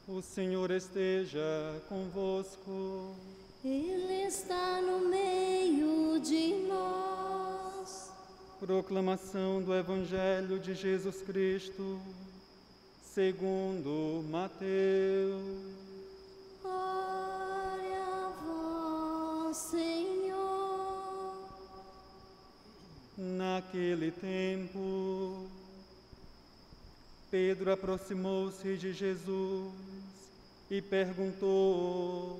O Senhor esteja convosco. Ele está no meio de nós. Proclamação do Evangelho de Jesus Cristo, segundo Mateus. Glória a vós, Senhor. Naquele tempo, Pedro aproximou-se de Jesus e perguntou: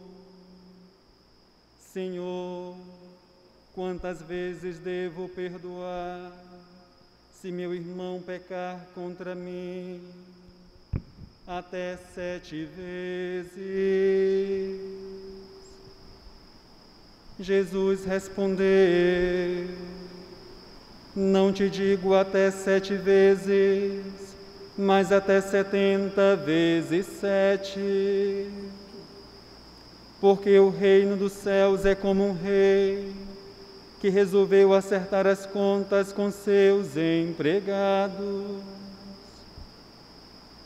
Senhor, quantas vezes devo perdoar se meu irmão pecar contra mim? Até 7 vezes. Jesus respondeu: Não te digo até 7 vezes, mas até 70 vezes 7. Porque o reino dos céus é como um rei que resolveu acertar as contas com seus empregados.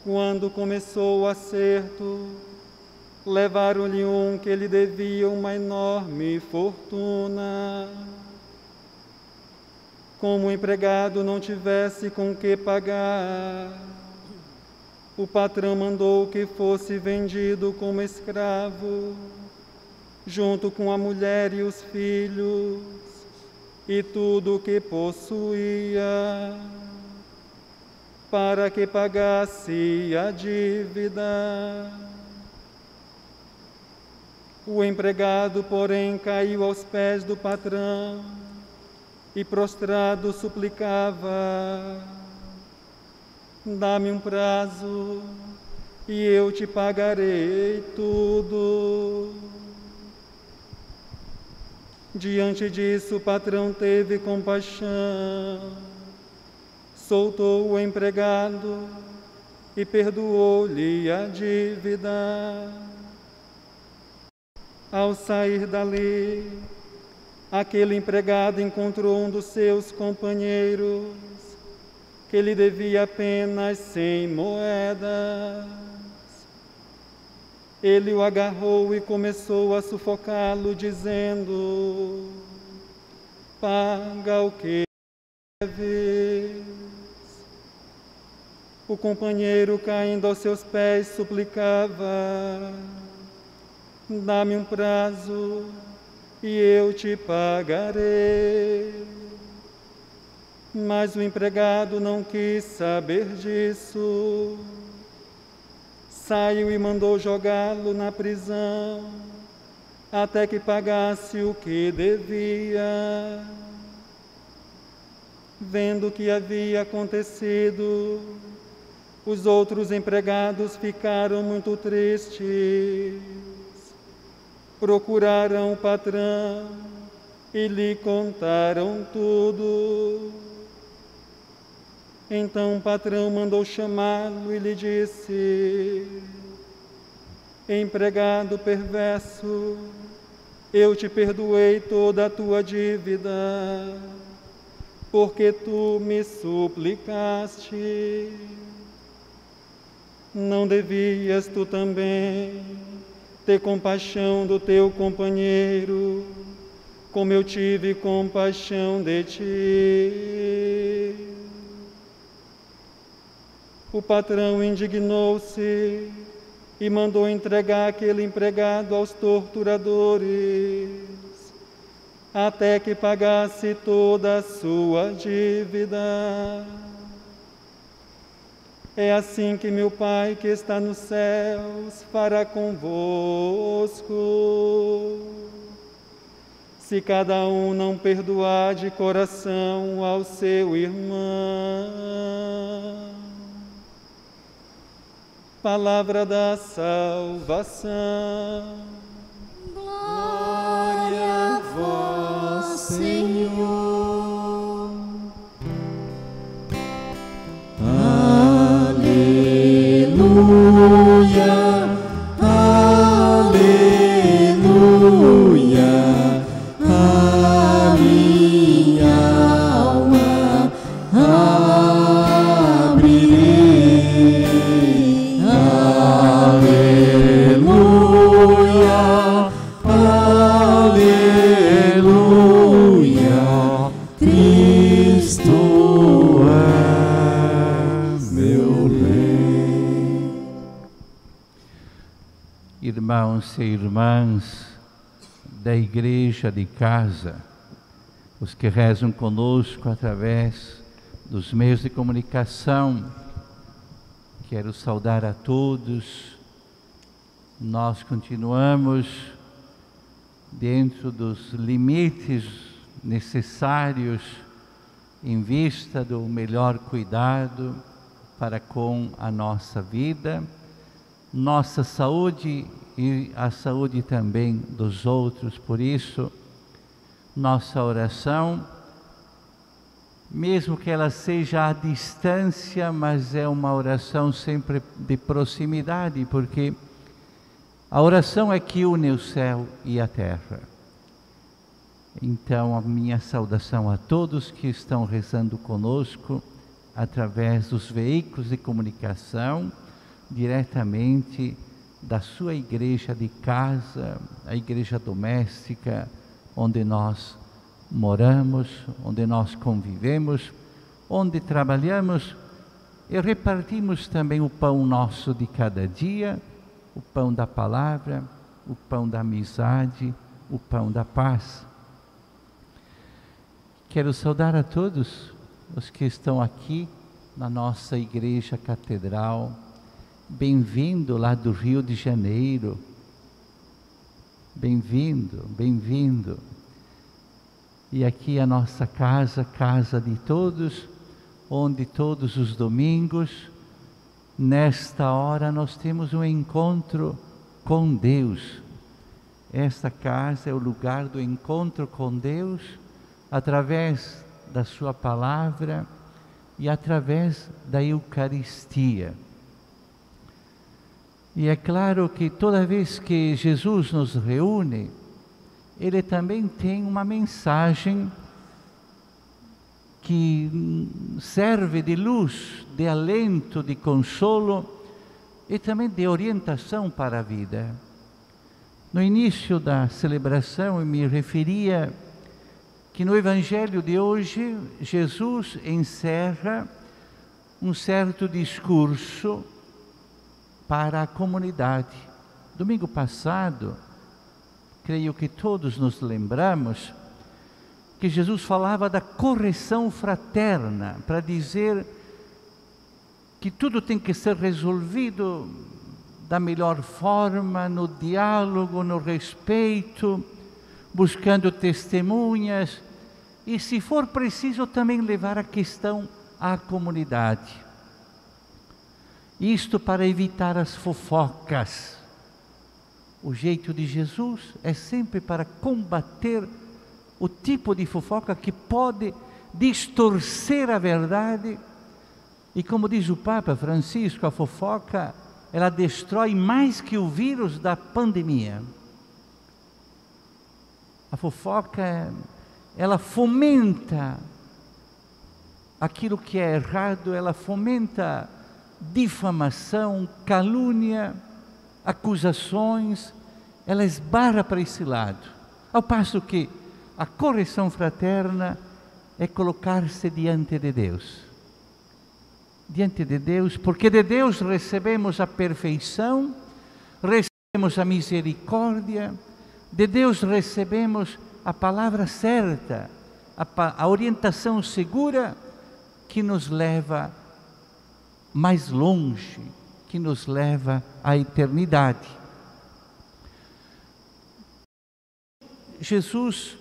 Quando começou o acerto, levaram-lhe um que lhe devia uma enorme fortuna. Como o empregado não tivesse com que pagar, o patrão mandou que fosse vendido como escravo, junto com a mulher e os filhos, e tudo o que possuía, para que pagasse a dívida. O empregado, porém, caiu aos pés do patrão e, prostrado, suplicava: Dá-me um prazo e eu te pagarei tudo. Diante disso, o patrão teve compaixão, soltou o empregado e perdoou-lhe a dívida. Ao sair dali, aquele empregado encontrou um dos seus companheiros que lhe devia apenas 100 moedas. Ele o agarrou e começou a sufocá-lo, dizendo: Paga o que deves. O companheiro, caindo aos seus pés, suplicava: Dá-me um prazo e eu te pagarei. Mas o empregado não quis saber disso. Saiu e mandou jogá-lo na prisão, até que pagasse o que devia. Vendo o que havia acontecido, os outros empregados ficaram muito tristes. Procuraram o patrão e lhe contaram tudo. Então o patrão mandou chamá-lo e lhe disse: Empregado perverso, eu te perdoei toda a tua dívida, porque tu me suplicaste. Não devias tu também ter compaixão do teu companheiro, como eu tive compaixão de ti? O patrão indignou-se e mandou entregar aquele empregado aos torturadores, até que pagasse toda a sua dívida. É assim que meu Pai que está nos céus fará convosco, se cada um não perdoar de coração ao seu irmão. Palavra da salvação. Glória a vós, Senhor. Aleluia, aleluia, a minha alma abrirei. Aleluia. irmãos e irmãs da igreja de casa, os que rezam conosco através dos meios de comunicação, quero saudar a todos. Nós continuamos dentro dos limites necessários em vista do melhor cuidado para com a nossa vida, nossa saúde e a saúde também dos outros. Por isso, nossa oração, mesmo que ela seja à distância, mas é uma oração sempre de proximidade, porque a oração é que une o céu e a terra. Então, a minha saudação a todos que estão rezando conosco através dos veículos de comunicação, diretamente da sua igreja de casa, a igreja doméstica, onde nós moramos, onde nós convivemos, onde trabalhamos e repartimos também o pão nosso de cada dia, o pão da palavra, o pão da amizade, o pão da paz. Quero saudar a todos os que estão aqui na nossa igreja catedral. Bem-vindo lá do Rio de Janeiro. Bem-vindo, bem-vindo. E aqui a nossa casa, casa de todos, onde todos os domingos, nesta hora, nós temos um encontro com Deus. Esta casa é o lugar do encontro com Deus, através da sua palavra e através da Eucaristia. E é claro que toda vez que Jesus nos reúne, Ele também tem uma mensagem que serve de luz, de alento, de consolo e também de orientação para a vida. No início da celebração eu me referia que no Evangelho de hoje, Jesus encerra um certo discurso para a comunidade. Domingo passado, creio que todos nos lembramos que Jesus falava da correção fraterna, para dizer que tudo tem que ser resolvido da melhor forma, no diálogo, no respeito, buscando testemunhas e, se for preciso, também levar a questão à comunidade. Isto para evitar as fofocas. O jeito de Jesus é sempre para combater o tipo de fofoca que pode distorcer a verdade. E como diz o Papa Francisco, a fofoca, ela destrói mais que o vírus da pandemia. A fofoca, ela fomenta aquilo que é errado, ela fomenta difamação, calúnia, acusações, ela esbarra para esse lado. Ao passo que a correção fraterna é colocar-se diante de Deus. Diante de Deus, porque de Deus recebemos a perfeição, recebemos a misericórdia, de Deus recebemos a palavra certa, a orientação segura que nos leva mais longe, que nos leva à eternidade. Jesus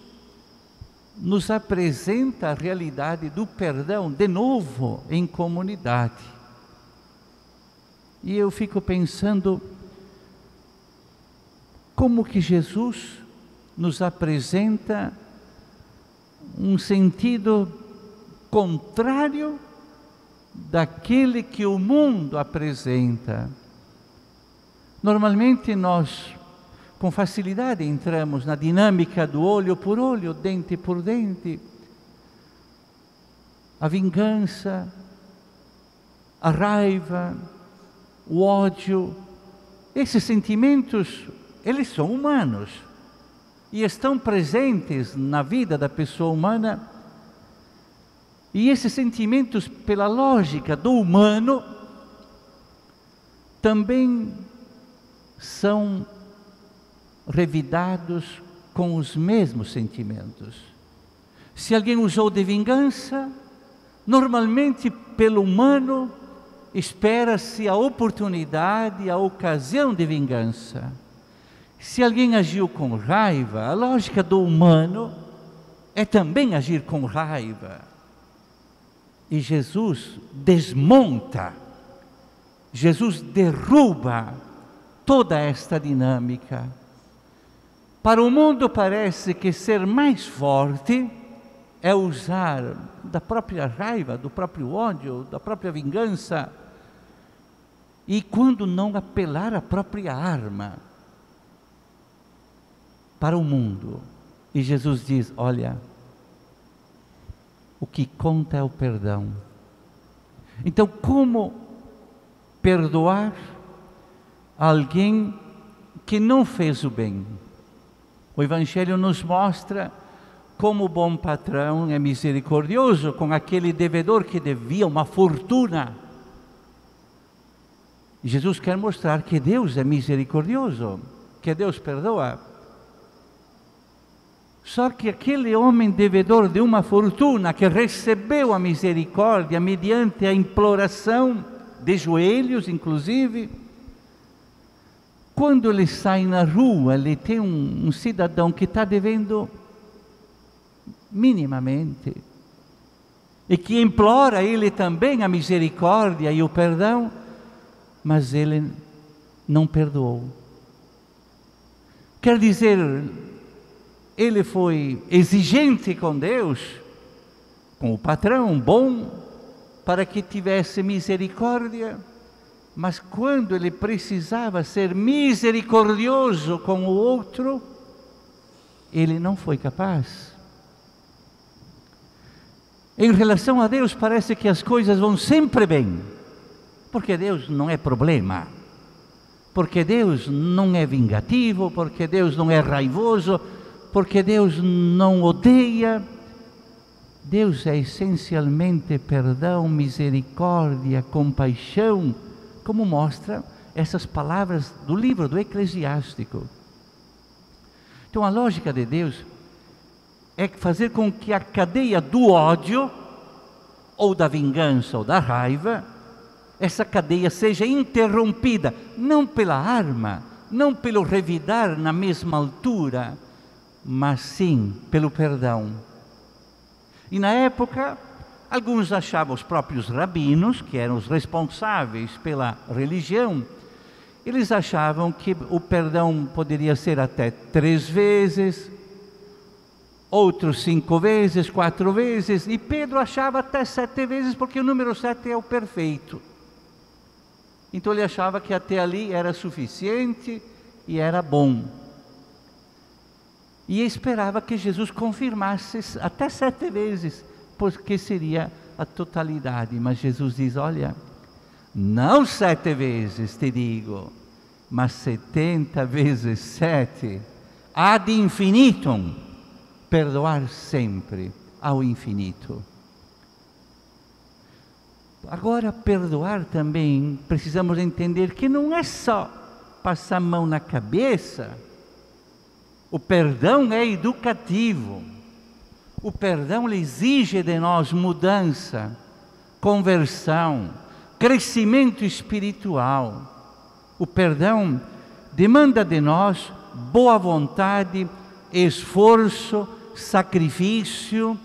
nos apresenta a realidade do perdão de novo em comunidade. E eu fico pensando como que Jesus nos apresenta um sentido contrário daquele que o mundo apresenta. Normalmente nós, com facilidade, entramos na dinâmica do olho por olho, dente por dente. A vingança, a raiva, o ódio, esses sentimentos, eles são humanos e estão presentes na vida da pessoa humana. E esses sentimentos, pela lógica do humano, também são revidados com os mesmos sentimentos. Se alguém usou de vingança, normalmente pelo humano espera-se a oportunidade, a ocasião de vingança. Se alguém agiu com raiva, a lógica do humano é também agir com raiva. E Jesus desmonta, Jesus derruba toda esta dinâmica. Para o mundo parece que ser mais forte é usar da própria raiva, do próprio ódio, da própria vingança, e quando não apelar à própria arma. Para o mundo. E Jesus diz, olha, o que conta é o perdão. Então, como perdoar alguém que não fez o bem? O Evangelho nos mostra como o bom patrão é misericordioso com aquele devedor que devia uma fortuna. Jesus quer mostrar que Deus é misericordioso, que Deus perdoa. Só que aquele homem devedor de uma fortuna que recebeu a misericórdia mediante a imploração, de joelhos inclusive, quando ele sai na rua, ele tem um cidadão que está devendo minimamente, e que implora ele também a misericórdia e o perdão, mas ele não perdoou. Quer dizer, ele foi exigente com Deus, com o patrão bom, para que tivesse misericórdia, mas quando ele precisava ser misericordioso com o outro, ele não foi capaz. Em relação a Deus, parece que as coisas vão sempre bem, porque Deus não é problema, porque Deus não é vingativo, porque Deus não é raivoso, porque Deus não odeia. Deus é essencialmente perdão, misericórdia, compaixão, como mostra essas palavras do livro do Eclesiástico. Então a lógica de Deus é fazer com que a cadeia do ódio, ou da vingança, ou da raiva, essa cadeia seja interrompida, não pela arma, não pelo revidar na mesma altura, mas sim pelo perdão. E na época, alguns achavam, os próprios rabinos, que eram os responsáveis pela religião, eles achavam que o perdão poderia ser até 3 vezes, outros 5 vezes, 4 vezes, e Pedro achava até 7 vezes, porque o número 7 é o perfeito. Então ele achava que até ali era suficiente e era bom. E esperava que Jesus confirmasse até 7 vezes, porque seria a totalidade. Mas Jesus diz, olha, não 7 vezes te digo, mas 70 vezes 7, ad infinitum, perdoar sempre ao infinito. Agora, perdoar também, precisamos entender que não é só passar a mão na cabeça. O perdão é educativo. O perdão exige de nós mudança, conversão, crescimento espiritual. O perdão demanda de nós boa vontade, esforço, sacrifício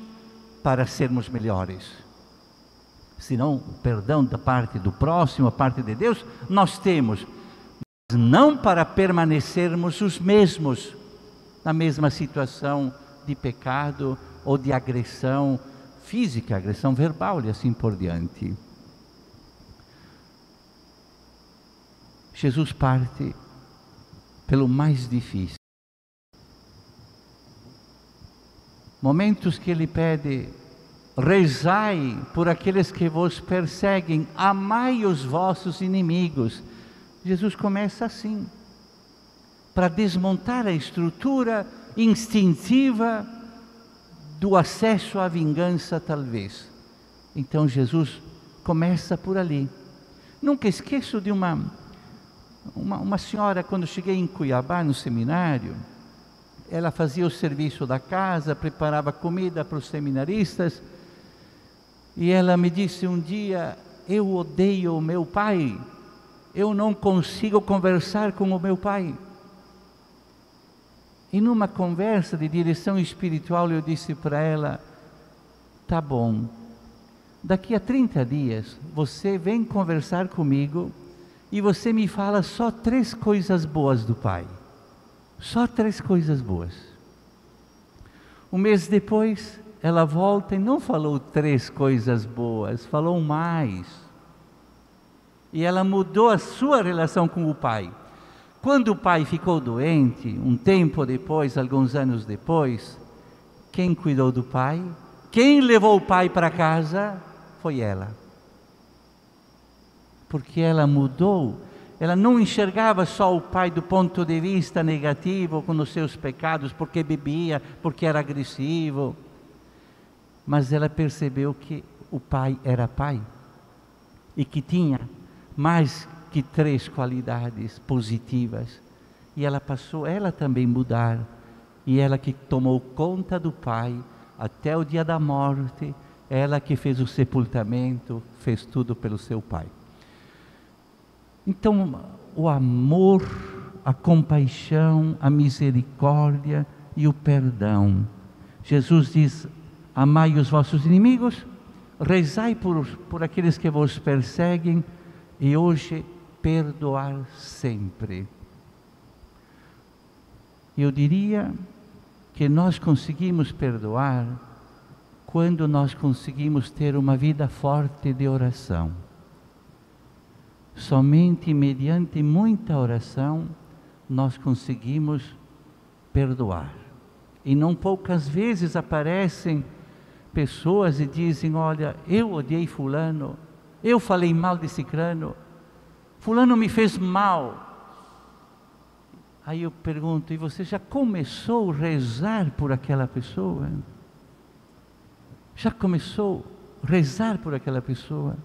para sermos melhores. Senão, o perdão da parte do próximo, a parte de Deus, nós temos, mas não para permanecermos os mesmos, na mesma situação de pecado ou de agressão física, agressão verbal e assim por diante. Jesus parte pelo mais difícil. Momentos que ele pede, rezai por aqueles que vos perseguem, amai os vossos inimigos. Jesus começa assim, para desmontar a estrutura instintiva do acesso à vingança, talvez. Então Jesus começa por ali. Nunca esqueço de uma Uma senhora, quando cheguei em Cuiabá, no seminário, ela fazia o serviço da casa, preparava comida para os seminaristas, e ela me disse um dia: eu odeio o meu pai, eu não consigo conversar com o meu pai. E numa conversa de direção espiritual eu disse para ela: tá bom, daqui a 30 dias você vem conversar comigo e você me fala só 3 coisas boas do pai. Só 3 coisas boas. Um mês depois, ela volta e não falou 3 coisas boas, falou mais. E ela mudou a sua relação com o pai. Quando o pai ficou doente, um tempo depois, alguns anos depois, quem cuidou do pai? Quem levou o pai para casa? Foi ela. Porque ela mudou. Ela não enxergava só o pai do ponto de vista negativo, com os seus pecados, porque bebia, porque era agressivo. Mas ela percebeu que o pai era pai e que tinha mais que 3 qualidades positivas. E ela passou, ela também mudar. E ela que tomou conta do pai até o dia da morte, ela que fez o sepultamento, fez tudo pelo seu pai. Então, o amor, a compaixão, a misericórdia e o perdão. Jesus diz: amai os vossos inimigos, rezai por aqueles que vos perseguem, e hoje perdoar sempre. Eu diria que nós conseguimos perdoar quando nós conseguimos ter uma vida forte de oração. Somente mediante muita oração nós conseguimos perdoar. E não poucas vezes aparecem pessoas e dizem: olha, eu odiei fulano, eu falei mal de ciclano, fulano me fez mal. Aí eu pergunto: e você já começou a rezar por aquela pessoa? Já começou a rezar por aquela pessoa?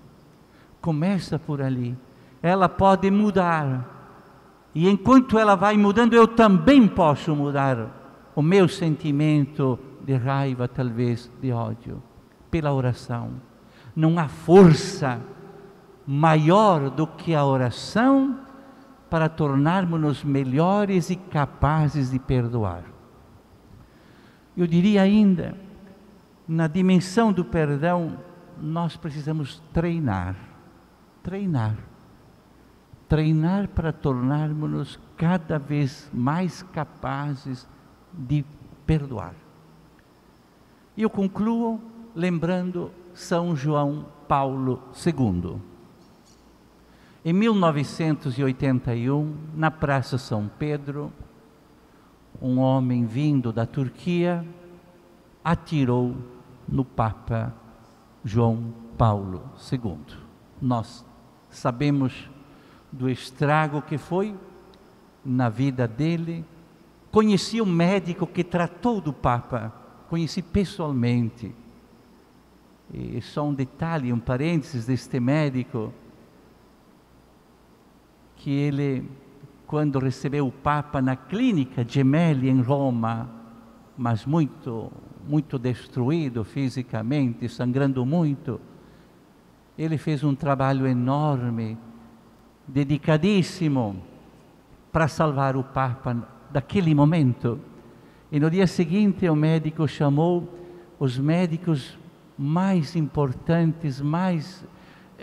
Começa por ali. Ela pode mudar, e enquanto ela vai mudando, eu também posso mudar o meu sentimento de raiva, talvez de ódio, pela oração. Não há força maior do que a oração para tornarmos-nos melhores e capazes de perdoar. Eu diria ainda, na dimensão do perdão, nós precisamos treinar para tornarmos-nos cada vez mais capazes de perdoar. E eu concluo lembrando São João Paulo II. Em 1981, na Praça São Pedro, um homem vindo da Turquia atirou no Papa João Paulo II. Nós sabemos do estrago que foi na vida dele. Conheci um médico que tratou do Papa, conheci pessoalmente. E só um detalhe, um parênteses deste médico, que ele, quando recebeu o Papa na clínica Gemelli em Roma, mas muito destruído fisicamente, sangrando muito, ele fez um trabalho enorme, dedicadíssimo, para salvar o Papa daquele momento. E no dia seguinte o médico chamou os médicos mais importantes, mais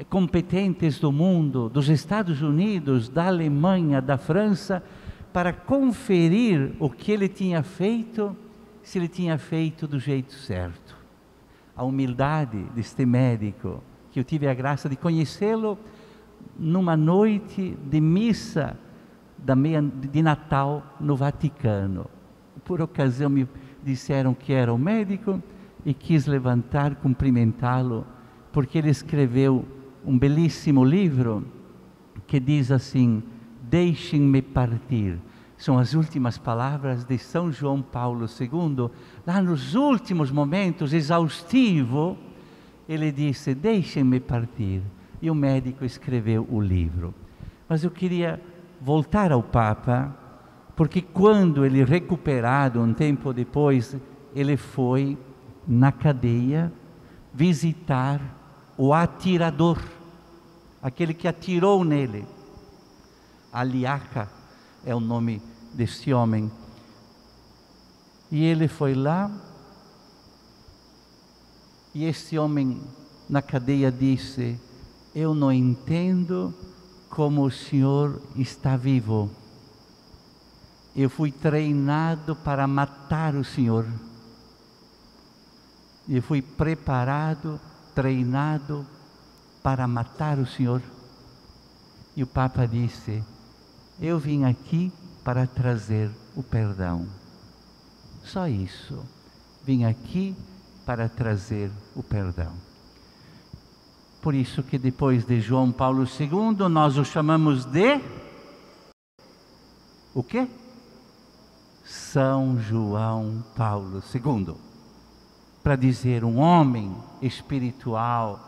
competentes do mundo, dos Estados Unidos, da Alemanha, da França, para conferir o que ele tinha feito, se ele tinha feito do jeito certo. A humildade deste médico, que eu tive a graça de conhecê-lo numa noite de missa de Natal no Vaticano. Por ocasião me disseram que era o médico e quis levantar, cumprimentá-lo, porque ele escreveu um belíssimo livro que diz assim: deixem-me partir. São as últimas palavras de São João Paulo II. Lá nos últimos momentos, exaustivo, ele disse: deixem-me partir. E o médico escreveu o livro. Mas eu queria voltar ao Papa, porque quando ele recuperado, um tempo depois, ele foi na cadeia visitar o atirador, aquele que atirou nele. Aliaca é o nome desse homem. E ele foi lá, e esse homem na cadeia disse: eu não entendo como o senhor está vivo. Eu fui treinado para matar o senhor. Eu fui preparado, treinado para matar o senhor. E o Papa disse: eu vim aqui para trazer o perdão. Só isso. Vim aqui para trazer o perdão. Por isso que depois de João Paulo II, nós o chamamos de... o quê? São João Paulo II. Para dizer um homem espiritual,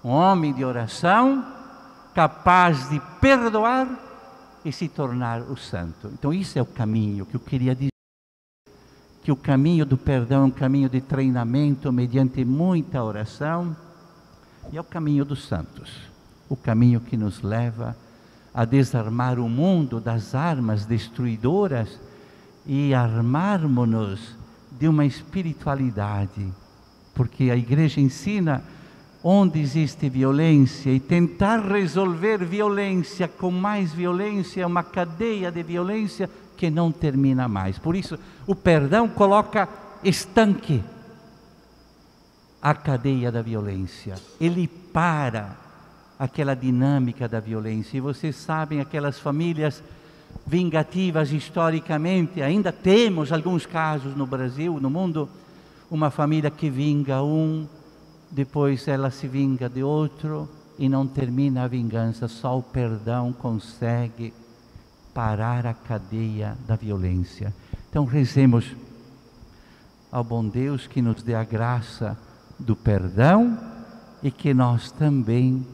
um homem de oração, capaz de perdoar e se tornar o santo. Então isso é o caminho que eu queria dizer. Que o caminho do perdão é um caminho de treinamento mediante muita oração, e é o caminho dos santos, o caminho que nos leva a desarmar o mundo das armas destruidoras e armarmos-nos de uma espiritualidade, porque a igreja ensina onde existe violência, e tentar resolver violência com mais violência é uma cadeia de violência que não termina mais. Por isso, o perdão coloca estanque à cadeia da violência. Ele para aquela dinâmica da violência. E vocês sabem, aquelas famílias vingativas historicamente, ainda temos alguns casos no Brasil, no mundo, uma família que vinga um, depois ela se vinga de outro e não termina a vingança. Só o perdão consegue parar a cadeia da violência. Então rezemos ao bom Deus que nos dê a graça do perdão e que nós também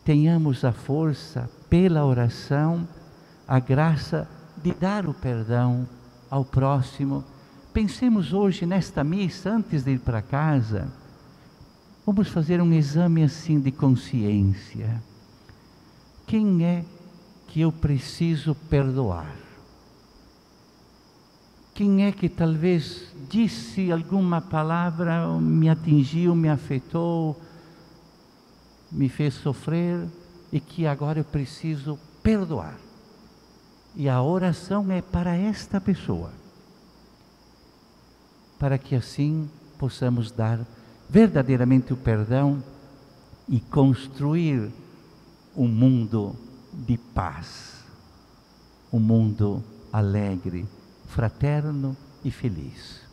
tenhamos a força, pela oração, a graça de dar o perdão ao próximo. Pensemos hoje nesta missa, antes de ir para casa, vamos fazer um exame assim de consciência. Quem é que eu preciso perdoar? Quem é que talvez disse alguma palavra, me atingiu, me afetou, me fez sofrer e que agora eu preciso perdoar? E a oração é para esta pessoa, para que assim possamos dar verdadeiramente o perdão e construir um mundo de paz, um mundo alegre, fraterno e feliz.